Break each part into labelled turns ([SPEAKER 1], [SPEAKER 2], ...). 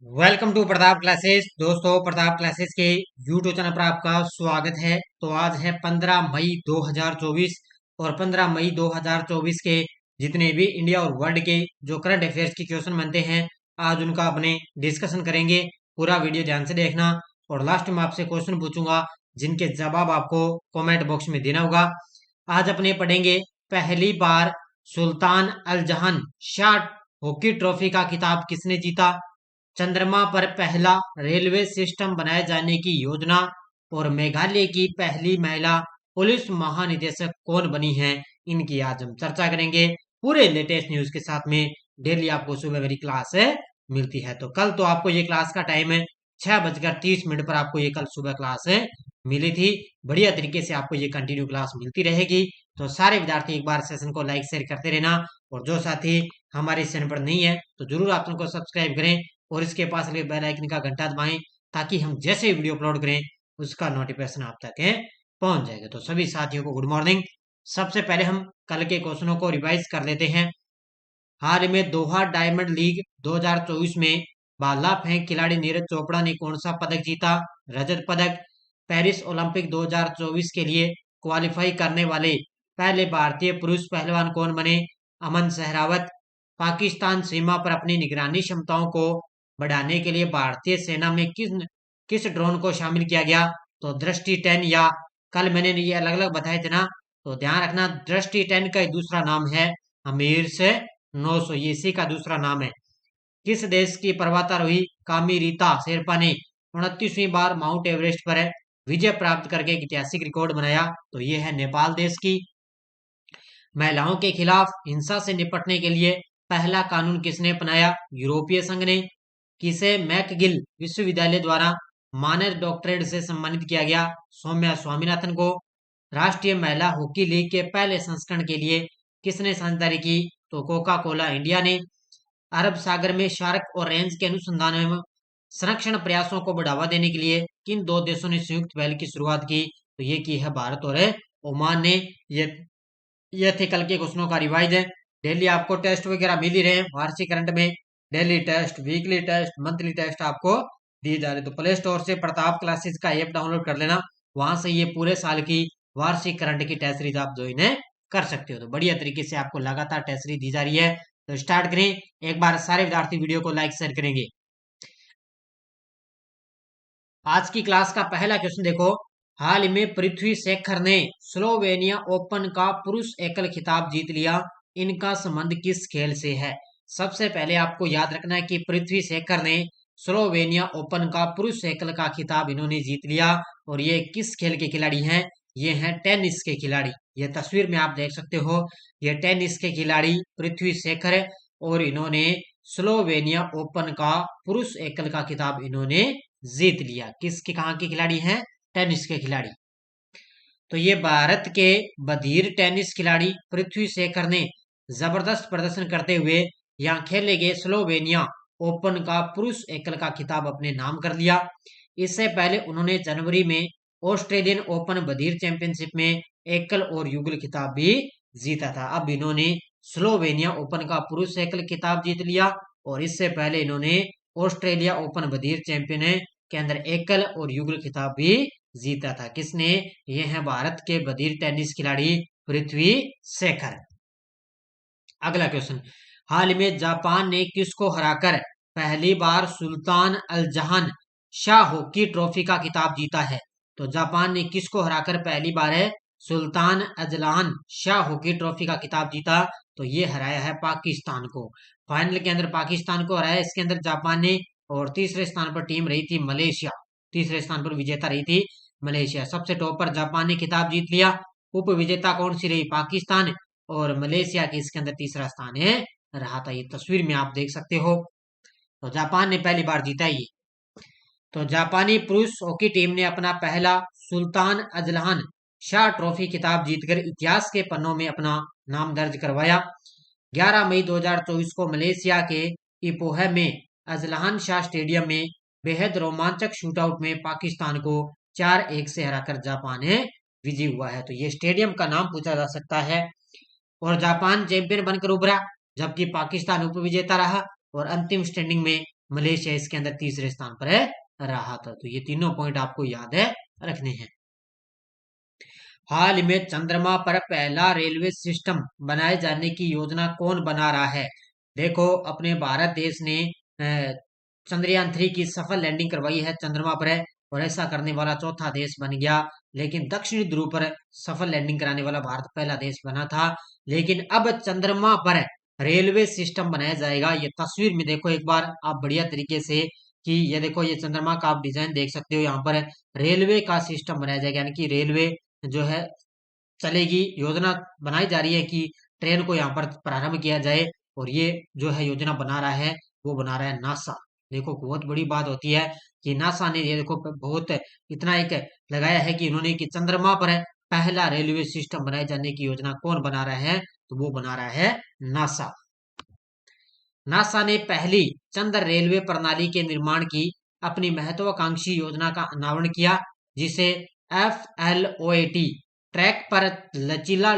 [SPEAKER 1] Welcome to Pratap classes. दोस्तों, Pratap classes के YouTube channel पर आपका स्वागत है। तो आज है 15 मई 2024 और 15 मई 2024 के जितने भी इंडिया और वर्ल्ड के जो करंट अफेयर्स के क्वेश्चन बनते हैं, आज उनका अपने डिस्कशन करेंगे। पूरा वीडियो ध्यान से देखना और लास्ट में आपसे क्वेश्चन पूछूंगा जिनके जवाब आपको कमेंट बॉक्स में देना होगा। आज अपने पढ़ेंगे पहली बार सुल्तान अल जहान शाह हॉकी ट्रॉफी का खिताब किसने जीता, चंद्रमा पर पहला रेलवे सिस्टम बनाए जाने की योजना और मेघालय की पहली महिला पुलिस महानिदेशक कौन बनी है, इनकी आज हम चर्चा करेंगे पूरे लेटेस्ट न्यूज के साथ में। डेली आपको सुबह मेरी क्लास है मिलती है। तो कल तो आपको ये क्लास का टाइम है 6:30 पर आपको ये कल सुबह क्लास है मिली थी। बढ़िया तरीके से आपको ये कंटिन्यू क्लास मिलती रहेगी। तो सारे विद्यार्थी एक बार सेशन को लाइक शेयर करते रहना और जो साथी हमारे चैनल पर नहीं है तो जरूर आप उनको सब्सक्राइब करें और इसके पास लगे बेल आइकन का घंटा दबाएं ताकि हम जैसे वीडियो अपलोड करें उसका नोटिफिकेशन आप तक पहुंच जाएगा। तो सभी साथियों को गुड मॉर्निंग। सबसे पहले हम कल के क्वेश्चनों को रिवाइज कर लेते हैं। हाल में दोहा डायमंड लीग 2024 में भाला फेंक खिलाड़ी नीरज चोपड़ा ने कौन सा पदक जीता, रजत पदक। पेरिस ओलंपिक 2024 के लिए क्वालिफाई करने वाले पहले भारतीय पुरुष पहलवान कौन बने, अमन सहरावत। पाकिस्तान सीमा पर अपनी निगरानी क्षमताओं को बढ़ाने के लिए भारतीय सेना में किस किस ड्रोन को शामिल किया गया, तो दृष्टि 10, या कल मैंने ये अलग अलग बताए थे ना, तो ध्यान रखना दृष्टि 10 का दूसरा नाम है अमीर से 900, ये इसी का दूसरा नाम है। किस देश की पर्वतारोही कामी रीता शेरपा ने 29वीं बार माउंट एवरेस्ट पर विजय प्राप्त करके एक ऐतिहासिक रिकॉर्ड बनाया, तो ये है नेपाल देश की। महिलाओं के खिलाफ हिंसा से निपटने के लिए पहला कानून किसने अपनाया, यूरोपीय संघ ने। किसे मैकगिल विश्वविद्यालय द्वारा मानद डॉक्टरेट से सम्मानित किया गया, सौम्या स्वामीनाथन को। राष्ट्रीय महिला हॉकी लीग के पहले संस्करण के लिए किसने साझेदारी की, तो कोका कोला इंडिया ने। अरब सागर में शार्क और रेंज के अनुसंधान एवं संरक्षण प्रयासों को बढ़ावा देने के लिए किन दो देशों ने संयुक्त पहल की शुरुआत की, तो ये की है भारत और ओमान ने। ये थे कल के क्वेश्चनों का रिवाइज है। डेली आपको टेस्ट वगैरह मिल ही रहे हैं वार्षिक करंट में। Daily test, weekly test, monthly test आपको दिए जा रहे। तो प्ले स्टोर से प्रताप क्लासेस का ऐप डाउनलोड कर लेना, वहां से ये पूरे साल की वार्षिक करंट की टेस्ट सीरीज आप ज्वाइन कर सकते हो। तो बढ़िया तरीके से आपको लगातार टेस्ट सीरीज दी जा रही है। तो स्टार्ट करें। एक बार सारे विद्यार्थी वीडियो को लाइक शेयर करेंगे। आज की क्लास का पहला क्वेश्चन देखो। हाल में पृथ्वी शेखर ने स्लोवेनिया ओपन का पुरुष एकल खिताब जीत लिया, इनका संबंध किस खेल से है। सबसे पहले आपको याद रखना है कि पृथ्वी शेखर ने स्लोवेनिया ओपन का पुरुष एकल का खिताब इन्होंने जीत लिया और ये किस खेल के खिलाड़ी हैं, ये हैं टेनिस के खिलाड़ी। ये तस्वीर में आप देख सकते हो, ये टेनिस के खिलाड़ी पृथ्वी शेखर है और इन्होंने स्लोवेनिया ओपन का पुरुष एकल का खिताब इन्होंने जीत लिया। किसके, कहाँ के खिलाड़ी हैं, टेनिस के खिलाड़ी। तो ये भारत के बधिर टेनिस खिलाड़ी पृथ्वी शेखर ने जबरदस्त प्रदर्शन करते हुए यहाँ खेले गए स्लोवेनिया ओपन का पुरुष एकल का खिताब अपने नाम कर लिया। इससे पहले उन्होंने जनवरी में ऑस्ट्रेलियन ओपन बधिर चैंपियनशिप में एकल और युगल खिताब भी जीता था। अब इन्होंने स्लोवेनिया ओपन का पुरुष एकल खिताब जीत लिया और इससे पहले इन्होंने ऑस्ट्रेलिया ओपन बधिर चैंपियन के अंदर एकल और युगल खिताब भी जीता था। किसने, ये है भारत के बधिर टेनिस खिलाड़ी पृथ्वी शेखर। अगला क्वेश्चन, हाल में जापान ने किसको हराकर पहली बार सुल्तान अल जहान शाह हॉकी ट्रॉफी का खिताब जीता है। तो जापान ने किसको हराकर पहली बार है Sultan Azlan Shah hockey trophy का खिताब जीता, तो ये हराया है पाकिस्तान को। फाइनल के अंदर पाकिस्तान को हराया इसके अंदर जापान ने। और तीसरे स्थान पर टीम रही थी मलेशिया, तीसरे स्थान पर विजेता रही थी मलेशिया। सबसे टॉप पर जापान ने खिताब जीत लिया। उप विजेता कौन सी रही, पाकिस्तान, और मलेशिया की इसके अंदर तीसरा स्थान है रहा था। ये तस्वीर में आप देख सकते हो। तो जापान ने पहली बार जीता ये। तो जापानी पुरुष हॉकी टीम ने अपना पहला सुल्तान अजलान शाह ट्रॉफी खिताब जीतकर इतिहास के पन्नों में अपना नाम दर्ज करवाया। 11 मई 2024 को मलेशिया के इपोह में अजलान शाह स्टेडियम में बेहद रोमांचक शूटआउट में पाकिस्तान को 4-1 से हराकर जापान विजयी हुआ है। तो ये स्टेडियम का नाम पूछा जा सकता है। और जापान चैंपियन बनकर उभरा जबकि पाकिस्तान उप विजेता रहा और अंतिम स्टैंडिंग में मलेशिया इसके अंदर तीसरे स्थान पर है रहा था। तो ये तीनों पॉइंट आपको याद है रखने हैं। हाल में चंद्रमा पर पहला रेलवे सिस्टम बनाए जाने की योजना कौन बना रहा है? देखो, अपने भारत देश ने चंद्रयान 3 की सफल लैंडिंग करवाई है चंद्रमा पर, और ऐसा करने वाला चौथा देश बन गया। लेकिन दक्षिणी ध्रुव पर सफल लैंडिंग कराने वाला भारत पहला देश बना था। लेकिन अब चंद्रमा पर रेलवे सिस्टम बनाया जाएगा। ये तस्वीर में देखो एक बार आप बढ़िया तरीके से, कि ये देखो, ये चंद्रमा का आप डिजाइन देख सकते हो। यहाँ पर रेलवे का सिस्टम बनाया जाएगा, यानी कि रेलवे जो है चलेगी। योजना बनाई जा रही है कि ट्रेन को यहाँ पर प्रारंभ किया जाए, और ये जो है योजना बना रहा है, वो बना रहा है नासा। देखो, बहुत बड़ी बात होती है कि नासा ने ये देखो बहुत इतना एक लगाया है कि इन्होंने कि चंद्रमा पर पहला रेलवे सिस्टम बनाए जाने की योजना कौन बना रहा है? तो वो बना रहा है नासा। नासा ने पहली चंद्र रेलवे प्रणाली के निर्माण की अपनी महत्वाकांक्षी योजना का अनावरण किया, जिसे FLOAT ट्रैक पर लचीला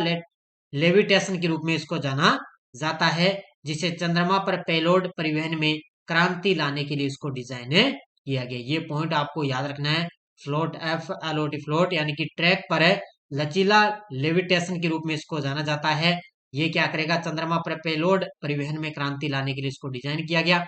[SPEAKER 1] लेविटेशन के रूप में इसको जाना जाता है, जिसे चंद्रमा पर पेलोड परिवहन में क्रांति लाने के लिए इसको डिजाइन किया गया। ये पॉइंट आपको याद रखना है। फ्लोट, FLOAT फ्लोट, यानी कि ट्रैक पर लचीला लेविटेशन के रूप में इसको जाना जाता है। ये क्या करेगा? चंद्रमा पर पेलोड परिवहन में क्रांति लाने के लिए इसको डिजाइन किया गया।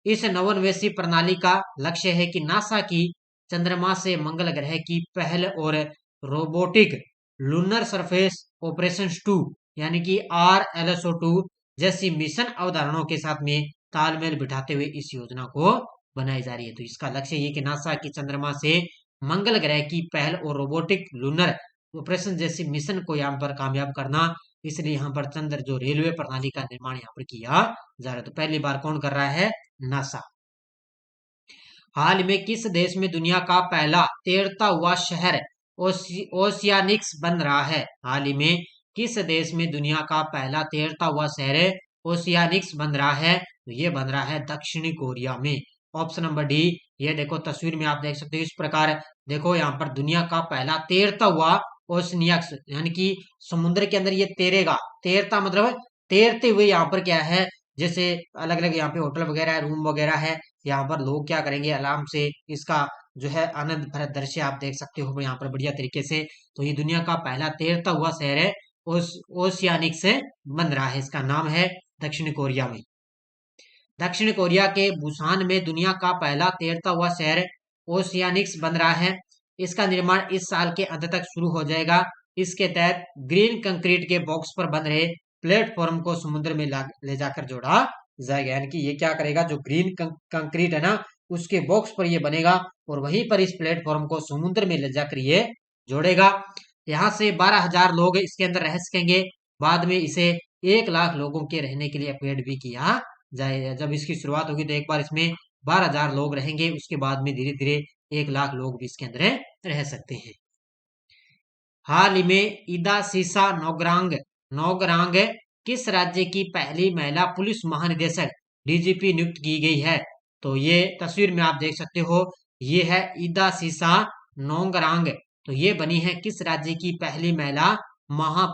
[SPEAKER 1] इस नवोन्मेषी प्रणाली का लक्ष्य है कि नासा की चंद्रमा से मंगल ग्रह की पहल और रोबोटिक लूनर सरफेस ऑपरेशन 2 यानी कि RLSO-2 जैसी मिशन अवधारणाओं के साथ में तालमेल बिठाते हुए इस योजना को बनाई जा रही है। तो इसका लक्ष्य ये कि नासा की चंद्रमा से मंगल ग्रह की पहल और रोबोटिक लूनर ऑपरेशन जैसी मिशन को यहाँ पर कामयाब करना। इसलिए यहाँ पर चंद्र जो रेलवे प्रणाली का निर्माण यहाँ पर किया जा रहा है। तो पहली बार कौन कर रहा है? नासा। हाल में किस देश में दुनिया का पहला तैरता हुआ शहर ओशियानिक्स बन रहा है? हाल ही में किस देश में दुनिया का पहला तैरता हुआ शहर ओशियानिक्स बन रहा है? तो ये बन रहा है दक्षिणी कोरिया में। Option number D. ये देखो तस्वीर में आप देख सकते हो इस प्रकार। देखो यहाँ पर दुनिया का पहला तैरता हुआ ओशियानिक्स, यानी कि समुद्र के अंदर ये तैरेगा। तैरता मतलब तैरते हुए। यहाँ पर क्या है, जैसे अलग अलग यहाँ पे होटल वगैरह है, रूम वगैरह है। यहाँ पर लोग क्या करेंगे, आराम से इसका जो है आनंद भरा दृश्य आप देख सकते हो यहाँ पर बढ़िया तरीके से। तो ये दुनिया का पहला तैरता हुआ शहर है, ओशियानिक से बन रहा है। इसका नाम है दक्षिण कोरिया में। दक्षिण कोरिया के बुसान में दुनिया का पहला तैरता हुआ शहर ओशियानिक्स बन रहा है। इसका निर्माण इस साल के अंत तक शुरू हो जाएगा। इसके तहत ग्रीन कंक्रीट के बॉक्स पर बन रहे प्लेटफॉर्म को समुद्र में ले जाकर जोड़ा जाएगा। यानी कि ये क्या करेगा, जो ग्रीन कंक्रीट है ना, उसके बॉक्स पर ये बनेगा, और वहीं पर इस प्लेटफॉर्म को समुद्र में ले जाकर ये जोड़ेगा। यहाँ से 12,000 लोग इसके अंदर रह सकेंगे। बाद में इसे 1 लाख लोगों के रहने के लिए अपग्रेड भी किया जाएगा। जब इसकी शुरुआत होगी तो एक बार इसमें 12,000 लोग रहेंगे, उसके बाद में धीरे धीरे 1 लाख लोग भी इसके अंदर रह सकते हैं। हाल ही में ईदा सीसा नौगरांग किस राज्य की पहली महिला पुलिस महानिदेशक DGP नियुक्त की गई है? तो ये तस्वीर में आप देख सकते हो, ये है ईदा सीसा नौगरांग। तो ये बनी है किस राज्य की पहली महिला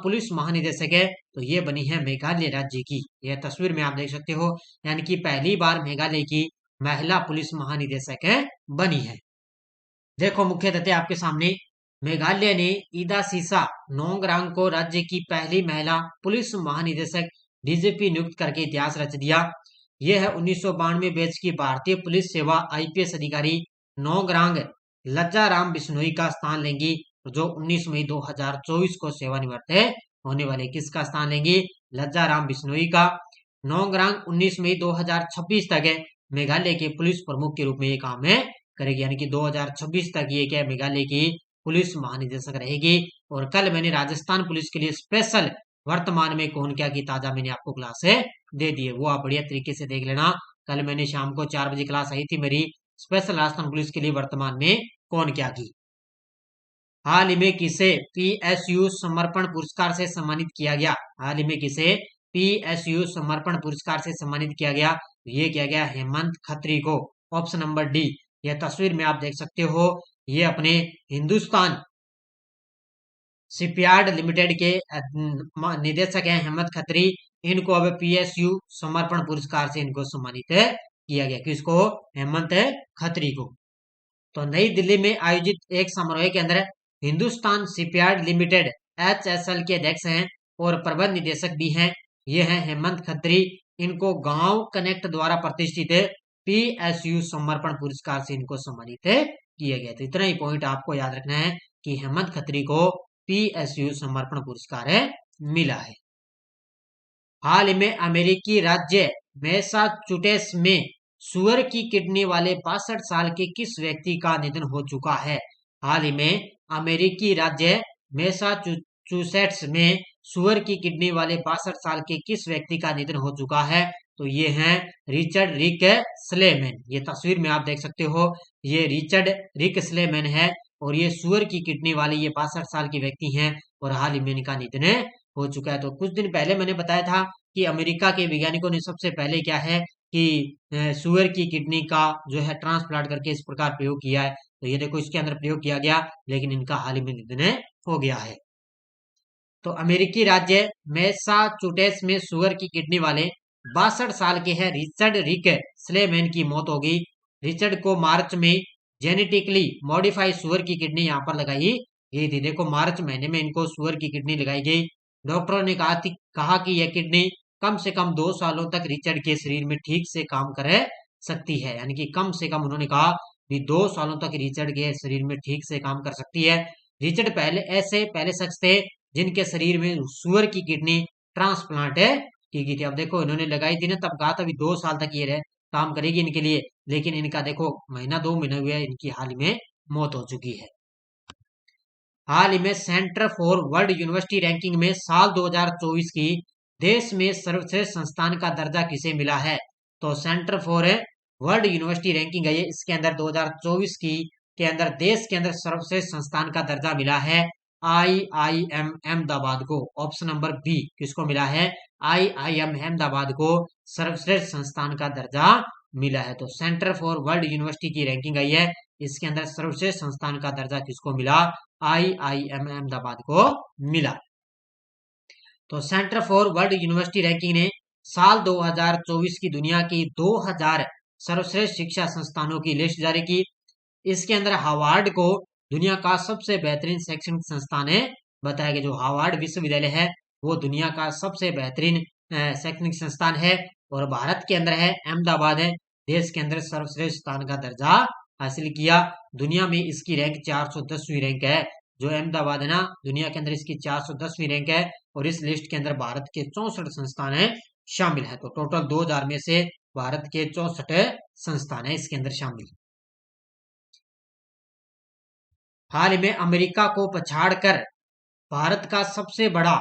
[SPEAKER 1] पुलिस महानिदेशक है? तो ये बनी है मेघालय राज्य की। यह तस्वीर में आप देख सकते हो, यानी कि पहली बार मेघालय की महिला पुलिस महानिदेशक बनी है। देखो मुख्य तथ्य आपके सामने। मेघालय ने ईदा सीसा नोंगरांग को राज्य की पहली महिला पुलिस महानिदेशक DGP नियुक्त करके इतिहास रच दिया। यह है 1992 बैच की भारतीय पुलिस सेवा IPS अधिकारी नोंगरांग लज्जा राम बिश्नोई का स्थान लेंगी, जो 19 मई 2024 को सेवानिवृत्त होने वाले। किसका स्थान लेंगी? लज्जा राम बिश्नोई का। नोंगरांग 19 मई 2026 तक मेघालय के पुलिस प्रमुख के रूप में ये काम करेगी, यानी कि 2026 तक ये क्या मेघालय की पुलिस महानिदेशक रहेगी। और कल मैंने राजस्थान पुलिस के लिए स्पेशल वर्तमान में कौन क्या की ताजा मैंने आपको क्लास दे दी है, वो आप बढ़िया तरीके से देख लेना। कल मैंने शाम को 4 बजे क्लास आई थी मेरी, स्पेशल राजस्थान पुलिस के लिए वर्तमान में कौन क्या की। हाल ही में किसे PSU समर्पण पुरस्कार से सम्मानित किया गया? हाल ही में किसे PSU समर्पण पुरस्कार से सम्मानित किया गया? ये किया गया हेमंत खत्री को। Option number D. यह तस्वीर में आप देख सकते हो, ये अपने हिंदुस्तान शिपयार्ड लिमिटेड के निदेशक हैं हेमंत खत्री। इनको अब PSU समर्पण पुरस्कार से इनको सम्मानित किया गया। किसको? हेमंत खत्री को। तो नई दिल्ली में आयोजित एक समारोह के अंदर हिंदुस्तान शिपयार्ड लिमिटेड HSL के अध्यक्ष हैं और प्रबंध निदेशक भी हैं, ये हैं हेमंत खत्री। इनको गांव कनेक्ट द्वारा प्रतिष्ठित PSU समर्पण पुरस्कार से इनको सम्मानित किया गया। तो इतना ही पॉइंट आपको याद रखना है कि हेमंत खत्री को PSU समर्पण पुरस्कार मिला है। हाल ही में अमेरिकी राज्य मैसाचुसेट्स में सुअर की किडनी वाले 62 साल के किस व्यक्ति का निधन हो चुका है? हाल ही में अमेरिकी राज्य मैसाचुसेट्स में सुअर की किडनी वाले 62 साल के किस व्यक्ति का निधन हो चुका है? तो ये हैं रिचर्ड रिक स्लेमैन। ये तस्वीर में आप देख सकते हो, ये रिचर्ड रिक स्लेमैन है और ये सुअर की किडनी वाले ये 62 साल के व्यक्ति हैं और हाल ही में इनका निधन हो चुका है। तो कुछ दिन पहले मैंने बताया था कि अमेरिका के वैज्ञानिकों ने सबसे पहले क्या है कि सुअर की किडनी का जो है ट्रांसप्लांट करके इस प्रकार प्रयोग किया है। तो ये देखो इसके अंदर प्रयोग किया गया, लेकिन इनका हाल ही में निधन हो गया है। तो अमेरिकी राज्य मैसाचुसेट्स में सुअर की किडनी वाले 62 साल के हैं रिचर्ड रिक स्लेमैन की मौत हो गई। रिचर्ड को मार्च में जेनेटिकली मॉडिफाई सुअर की किडनी यहाँ पर लगाई गई थी। देखो मार्च महीने में इनको सुअर की किडनी लगाई गई। डॉक्टरों ने कहा कि यह किडनी कम से कम 2 सालों तक रिचर्ड के शरीर में ठीक से काम कर सकती है, यानी कि कम से कम उन्होंने कहा कि 2 सालों तक रिचर्ड के शरीर में ठीक से काम कर सकती है। रिचर्ड पहले शख्स थे जिनके शरीर में सुअर की किडनी ट्रांसप्लांट की गई थी। अब देखो इन्होंने लगाई थी ना, तब कहा था अभी 2 साल तक ये काम करेगी इनके लिए, लेकिन इनका देखो महीना 2 महीने हुए इनकी हाल ही में मौत हो चुकी है। हाल ही में centre for world university ranking में साल 2024 की देश में सर्वश्रेष्ठ संस्थान का दर्जा किसे मिला है? तो centre for world university ranking है ये, इसके अंदर 2024 की के अंदर देश के अंदर सर्वश्रेष्ठ संस्थान का दर्जा मिला है IIM अहमदाबाद को। ऑप्शन नंबर बी किसको मिला है? IIM अहमदाबाद को सर्वश्रेष्ठ संस्थान का दर्जा मिला है। तो सेंटर फॉर वर्ल्ड यूनिवर्सिटी की रैंकिंग आई है, इसके अंदर सर्वश्रेष्ठ संस्थान का दर्जा किसको मिला? IIM अहमदाबाद को मिला। तो centre for world university ranking ने साल 2024 की दुनिया की 2000 सर्वश्रेष्ठ शिक्षा संस्थानों की लिस्ट जारी की। इसके अंदर हार्वर्ड को दुनिया का सबसे बेहतरीन शैक्षणिक संस्थान बताया गया। जो हार्वर्ड विश्वविद्यालय है वो दुनिया का सबसे बेहतरीन शैक्षणिक संस्थान है और भारत के अंदर है, अहमदाबाद है, देश के अंदर सर्वश्रेष्ठ स्थान का दर्जा हासिल किया। दुनिया में इसकी रैंक 410वीं रैंक है। जो अहमदाबाद है ना, दुनिया के अंदर इसकी 410वीं रैंक है और इस लिस्ट के अंदर भारत के 64 संस्थान है शामिल है। तो टोटल 2000 में से भारत के 64 संस्थान है इसके अंदर शामिल। हाल ही में अमेरिका को पछाड़कर भारत का सबसे बड़ा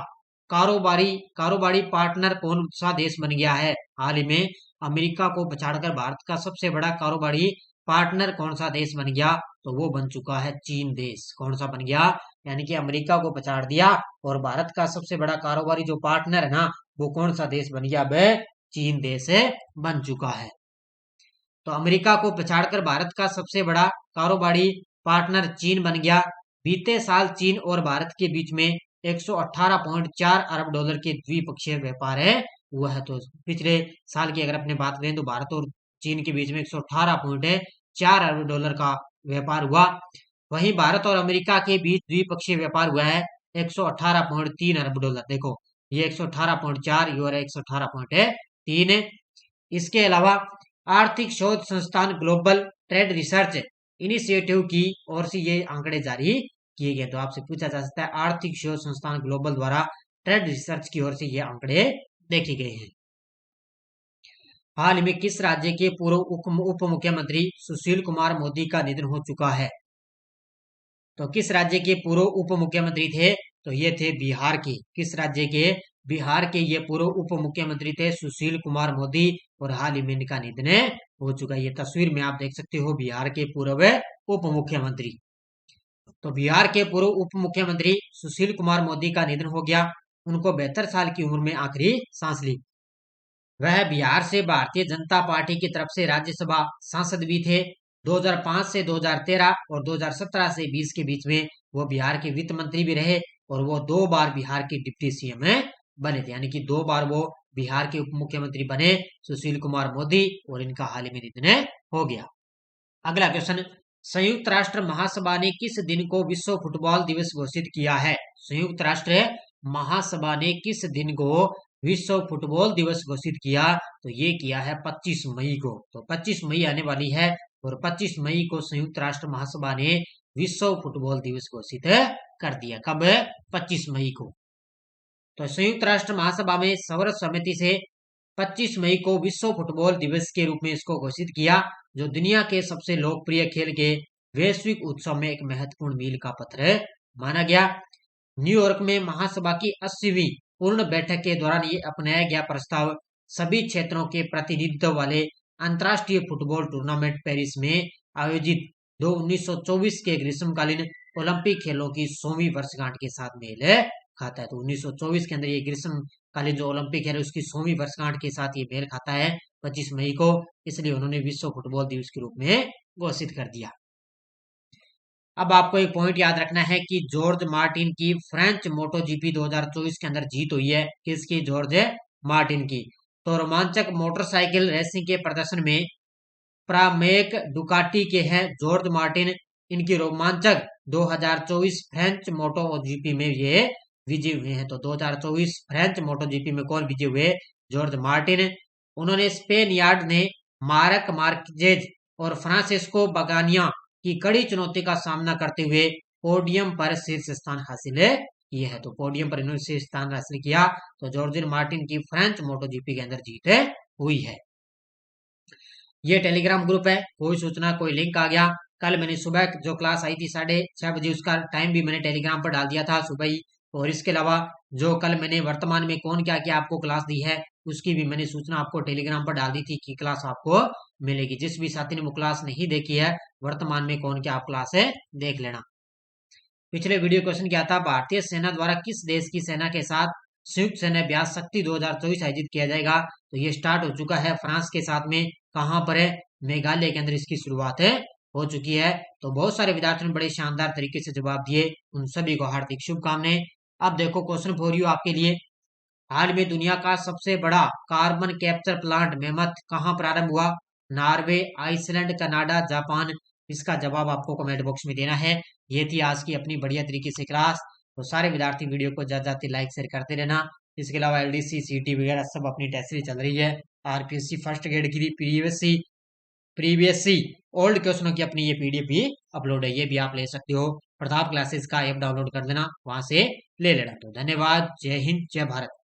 [SPEAKER 1] कारोबारी पार्टनर कौन सा देश बन गया है? हाल ही में अमेरिका को पछाड़कर भारत का सबसे बड़ा कारोबारी पार्टनर कौन सा देश बन गया? तो वो बन चुका है चीन देश। कौन सा बन गया? यानी कि अमेरिका को पछाड़ दिया और भारत का सबसे बड़ा कारोबारी जो पार्टनर है ना, वो कौन सा देश बन गया? वह चीन देश बन चुका है। तो अमेरिका को पछाड़कर भारत का सबसे बड़ा कारोबारी पार्टनर चीन बन गया। बीते साल चीन और भारत के बीच में 118.4 अरब डॉलर के द्विपक्षीय व्यापार हुआ है। तो पिछले साल की अगर अपने बात करें तो भारत और चीन के बीच में 118.4 अरब डॉलर का व्यापार हुआ। वहीं भारत और अमेरिका के बीच द्विपक्षीय व्यापार हुआ है 118.3 अरब डॉलर। देखो ये 118.4 और 118.3। इसके अलावा आर्थिक शोध संस्थान ग्लोबल ट्रेड रिसर्च इनिशिएटिव की ओर से ये आंकड़े जारी किए गए। तो आपसे पूछा जा सकता है आर्थिक शोध संस्थान ग्लोबल द्वारा ट्रेड रिसर्च की ओर से ये आंकड़े देखे गए हैं। हाल में किस राज्य के पूर्व उप मुख्यमंत्री सुशील कुमार मोदी का निधन हो चुका है? तो किस राज्य के पूर्व उप मुख्यमंत्री थे? तो ये थे बिहार के। किस राज्य के? बिहार के ये पूर्व उप मुख्यमंत्री थे सुशील कुमार मोदी और हाल ही में इनका निधन हो चुका है। ये तस्वीर में आप देख सकते हो बिहार के पूर्व उप मुख्यमंत्री। तो बिहार के पूर्व उप मुख्यमंत्री सुशील कुमार मोदी का निधन हो गया। उनको 72 साल की उम्र में आखिरी सांस ली। वह बिहार से भारतीय जनता पार्टी की तरफ से राज्यसभा सांसद भी थे। 2005 से 2013 और 2017 से 20 के बीच में वो बिहार के वित्त मंत्री भी रहे और वो 2 बार बिहार के डिप्टी CM बने थे, यानी कि 2 बार वो बिहार के उप मुख्यमंत्री बने सुशील कुमार मोदी और इनका हाल ही में निधन हो गया। अगला क्वेश्चन, संयुक्त राष्ट्र महासभा ने किस दिन को विश्व फुटबॉल दिवस घोषित किया है? संयुक्त राष्ट्र महासभा ने किस दिन को विश्व फुटबॉल दिवस घोषित किया? तो ये किया है 25 मई को। तो 25 मई आने वाली है और 25 मई को संयुक्त राष्ट्र महासभा ने विश्व फुटबॉल दिवस घोषित कर दिया। कब? 25 मई को। तो संयुक्त राष्ट्र महासभा में सर्वसम्मति से 25 मई को विश्व फुटबॉल दिवस के रूप में इसको घोषित किया, जो दुनिया के सबसे लोकप्रिय खेल के वैश्विक उत्सव में एक महत्वपूर्ण मील का पत्थर माना गया। न्यूयॉर्क में महासभा की 80वीं पूर्ण बैठक के दौरान ये अपनाया गया प्रस्ताव सभी क्षेत्रों के प्रतिनिधित्व वाले अंतर्राष्ट्रीय फुटबॉल टूर्नामेंट पेरिस में आयोजित 1924 के ग्रीष्मकालीन ओलंपिक खेलों की 100वीं वर्षगांठ के साथ मेल खाता है। तो 1924 के अंदर ये ग्रीष्मकालीन जो ओलंपिक है उसकी 100वीं वर्षगांठ के साथ ये मेल खाता है 25 मई को, इसलिए उन्होंने विश्व फुटबॉल दिवस के रूप में घोषित कर दिया। अब आपको एक पॉइंट याद रखना है कि जॉर्ज मार्टिन की फ्रेंच मोटो जीपी 2024 के अंदर जीत हुई है। किसकी? जॉर्ज मार्टिन की। तो रोमांचक मोटरसाइकिल रेसिंग के प्रदर्शन में प्रामेक डुकाटी के हैं जॉर्ज मार्टिन। इनकी रोमांचक 2024 फ्रेंच मोटो जीपी में ये विजय हुए हैं। तो 2024 फ्रेंच मोटो जीपी में कौन विजय हुए? George Martin. उन्होंने स्पेन यार्ड ने मार्क मार्केज और फ्रांसिस्को बगानिया की कड़ी चुनौती का सामना करते हुए पोडियम पर शीर्ष स्थान हासिल किए हैं। तो पोडियम पर इन्होंने शीर्ष स्थान हासिल किया। तो जॉर्ज मार्टिन की फ्रेंच मोटो जीपी के अंदर जीत हुई है। ये टेलीग्राम ग्रुप है, कोई सूचना कोई लिंक आ गया, कल मैंने सुबह जो क्लास आई थी 6:30 बजे उसका टाइम भी मैंने टेलीग्राम पर डाल दिया था सुबह ही। और इसके अलावा जो कल मैंने वर्तमान में कौन क्या क्या आपको क्लास दी है उसकी भी मैंने सूचना आपको टेलीग्राम पर डाल दी थी कि क्लास आपको मिलेगी। जिस भी साथी ने वो क्लास नहीं देखी है वर्तमान में कौन क्या आप क्लास है देख लेना। पिछले वीडियो क्वेश्चन क्या था? भारतीय सेना द्वारा किस देश की सेना के साथ संयुक्त सैन्य अभ्यास शक्ति 2024 आयोजित किया जाएगा? तो ये स्टार्ट हो चुका है फ्रांस के साथ में। कहां पर है? मेघालय के अंदर इसकी शुरुआत हो चुकी है। तो बहुत सारे विद्यार्थियों ने बड़े शानदार तरीके से जवाब दिए, उन सभी को हार्दिक शुभकामनाएं। अब देखो क्वेश्चन फॉर यू आपके लिए, हाल में दुनिया का सबसे बड़ा कार्बन कैप्चर प्लांट मेमथ कहां प्रारंभ हुआ? Norway, Iceland, Canada, Japan. इसका जवाब आपको कमेंट बॉक्स में देना है। ये थी आज की अपनी बढ़िया तरीके से क्लास। तो सारे विद्यार्थी वीडियो को ज्यादा ज्यादा लाइक शेयर करते रहना। इसके अलावा एलडीसी सीटी वगैरह सब अपनी टेस्ट चल रही है। आरपीएससी फर्स्ट ग्रेड की प्रीवियसली ओल्ड क्वेश्चनों की अपनी ये पीडीएफ भी अपलोड है, ये भी आप ले सकते हो। प्रताप क्लासेस का ऐप डाउनलोड कर लेना, वहां से ले लेना। तो धन्यवाद, जय हिंद, जय भारत।